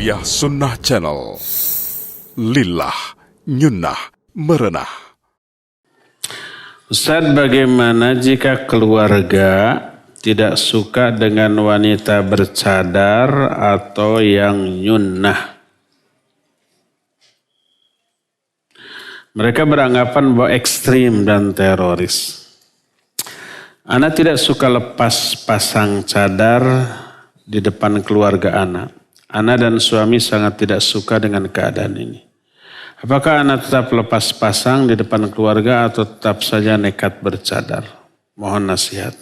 Tarbiyah Sunnah Channel. Lillah, nyunnah, merenah. Ustaz, bagaimana jika keluarga tidak suka dengan wanita bercadar atau yang nyunnah? Mereka beranggapan bahwa ekstrim dan teroris. Ana tidak suka lepas pasang cadar di depan keluarga ana. Ana dan suami sangat tidak suka dengan keadaan ini. Apakah ana tetap lepas pasang di depan keluarga atau tetap saja nekat bercadar? Mohon nasihat.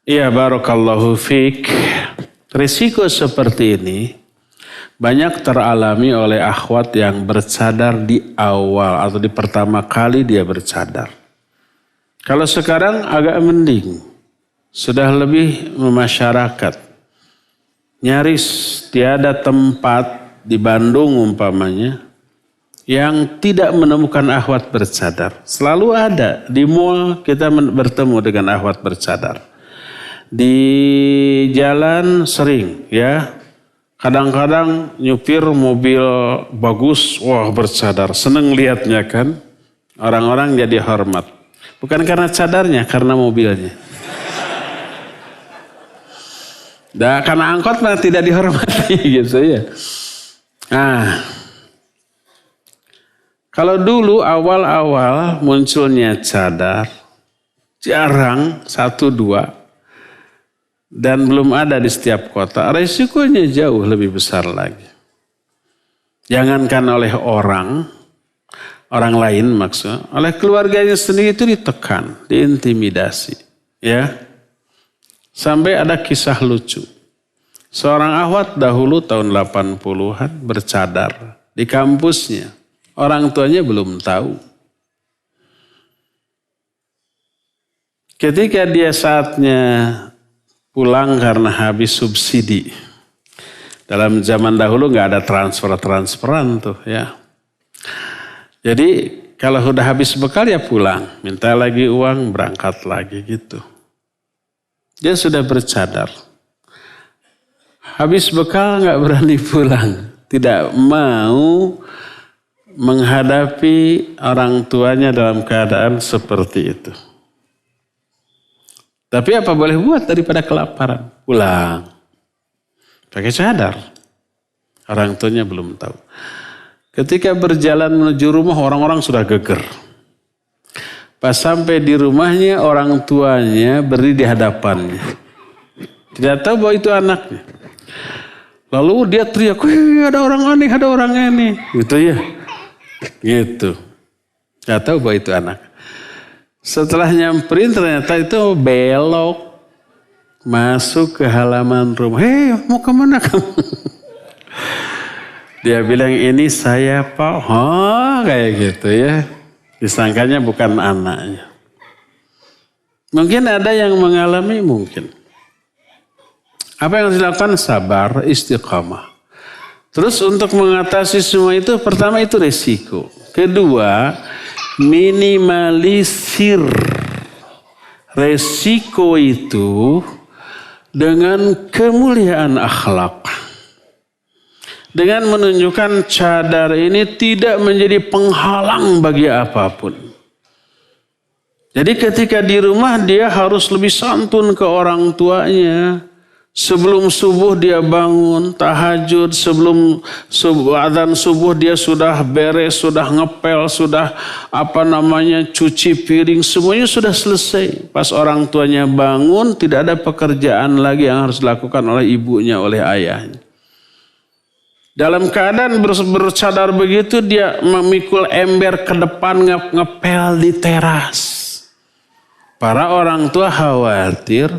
Iya, barakallahu fiik. Risiko seperti ini banyak teralami oleh akhwat yang bercadar di awal atau di pertama kali dia bercadar. Kalau sekarang agak mending, sudah lebih memasyarakat. Nyaris tiada tempat di Bandung umpamanya yang tidak menemukan akhwat bercadar. Selalu ada, di mall kita bertemu dengan akhwat bercadar. Di jalan sering ya. Kadang-kadang nyupir mobil bagus, wah bercadar. Seneng lihatnya kan. Orang-orang jadi hormat. Bukan karena cadarnya, karena mobilnya. Nah, karena angkot mah tidak dihormati gitu ya. Nah, kalau dulu awal-awal munculnya cadar, jarang 1-2. Dan belum ada di setiap kota, resikonya jauh lebih besar lagi. Jangankan oleh orang lain maksudnya, oleh keluarganya sendiri itu ditekan, diintimidasi. Ya, sampai ada kisah lucu. Seorang akhwat dahulu tahun 80-an bercadar di kampusnya. Orang tuanya belum tahu. Ketika dia saatnya pulang karena habis subsidi. Dalam zaman dahulu nggak ada transferan tuh ya. Jadi kalau sudah habis bekal ya pulang. Minta lagi uang, berangkat lagi gitu. Dia sudah bercadar. Habis bekal nggak berani pulang. Tidak mau menghadapi orang tuanya dalam keadaan seperti itu. Tapi apa boleh buat daripada kelaparan? Pulang. Pakai cadar. Orang tuanya belum tahu. Ketika berjalan menuju rumah, orang-orang sudah geger. Pas sampai di rumahnya, orang tuanya berdiri di hadapannya. Tidak tahu bahwa itu anaknya. Lalu dia teriak, ada orang aneh, ada orang aneh. Gitu ya. Gitu. Tidak tahu bahwa itu anak. Setelah nyamperin ternyata itu belok. Masuk ke halaman rumah. Mau kemana kamu? Dia bilang ini saya Pak. Kayak gitu ya. Disangkanya bukan anaknya. Mungkin ada yang mengalami mungkin. Apa yang harus dilakukan? Sabar, istiqamah. Terus untuk mengatasi semua itu pertama itu resiko. Kedua, minimalisir resiko itu dengan kemuliaan akhlak. Dengan menunjukkan cadar ini tidak menjadi penghalang bagi apapun. Jadi ketika di rumah dia harus lebih santun ke orang tuanya. Sebelum subuh dia bangun, tahajud. Sebelum adzan subuh dia sudah beres, sudah ngepel, sudah cuci piring. Semuanya sudah selesai. Pas orang tuanya bangun, tidak ada pekerjaan lagi yang harus dilakukan oleh ibunya, oleh ayahnya. Dalam keadaan bercadar begitu, dia memikul ember ke depan, ngepel di teras. Para orang tua khawatir,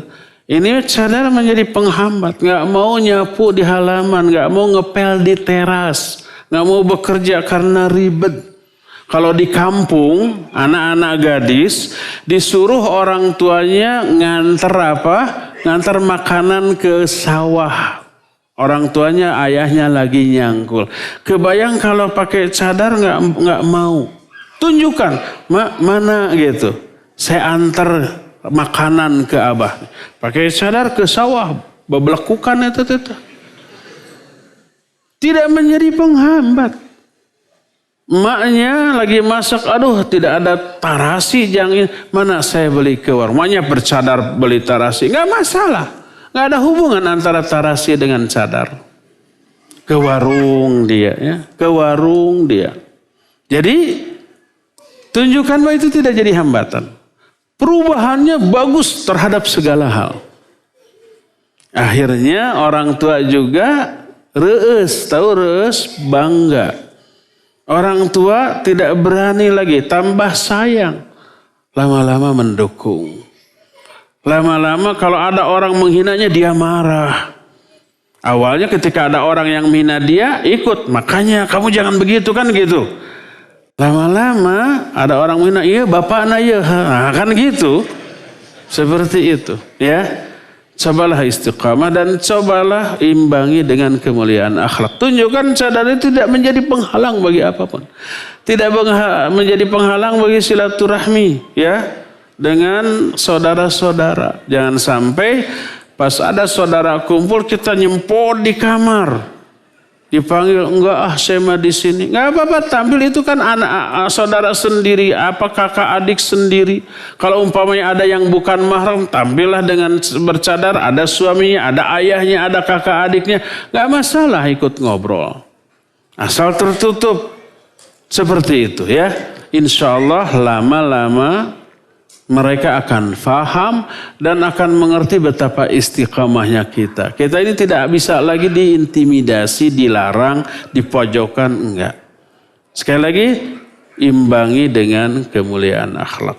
ini cadar menjadi penghambat. Gak mau nyapu di halaman, gak mau ngepel di teras. Gak mau bekerja karena ribet. Kalau di kampung, anak-anak gadis disuruh orang tuanya nganter makanan ke sawah. Orang tuanya, ayahnya lagi nyangkul. Kebayang kalau pakai cadar nggak mau. Tunjukkan, mana gitu. Saya antar makanan ke abah. Pakai cadar ke sawah, bebelekukan itu. Tidak menjadi penghambat. Maknya lagi masak, aduh tidak ada tarasi, jangan mana saya beli ke warung. Maknya bercadar beli tarasi, nggak masalah, nggak ada hubungan antara tarasi dengan cadar. Ke warung dia, ya, ke warung dia. Jadi tunjukkan bahwa itu tidak jadi hambatan. Perubahannya bagus terhadap segala hal. Akhirnya orang tua juga reus, tahu reus, bangga. Orang tua tidak berani lagi, tambah sayang. Lama-lama mendukung. Lama-lama kalau ada orang menghinanya dia marah. Awalnya ketika ada orang yang menghina dia, ikut. Makanya kamu jangan begitu kan gitu. Lama-lama ada orang menghina, iya bapak na ya. Nah, kan gitu. Seperti itu. Ya. Cobalah istiqamah dan cobalah imbangi dengan kemuliaan akhlak. Tunjukkan cadar itu tidak menjadi penghalang bagi apapun. Tidak menjadi penghalang bagi silaturahmi, ya, dengan saudara-saudara. Jangan sampai pas ada saudara kumpul kita nyempot di kamar. Dipanggil, enggak saya mah di sini. Enggak apa-apa, tampil itu kan anak saudara sendiri, apa kakak adik sendiri. Kalau umpamanya ada yang bukan mahram, tampillah dengan bercadar, ada suaminya, ada ayahnya, ada kakak adiknya. Enggak masalah ikut ngobrol. Asal tertutup. Seperti itu ya. Insya Allah lama-lama mereka akan faham dan akan mengerti betapa istiqamahnya kita. Kita ini tidak bisa lagi diintimidasi, dilarang, dipojokkan, enggak. Sekali lagi, imbangi dengan kemuliaan akhlak.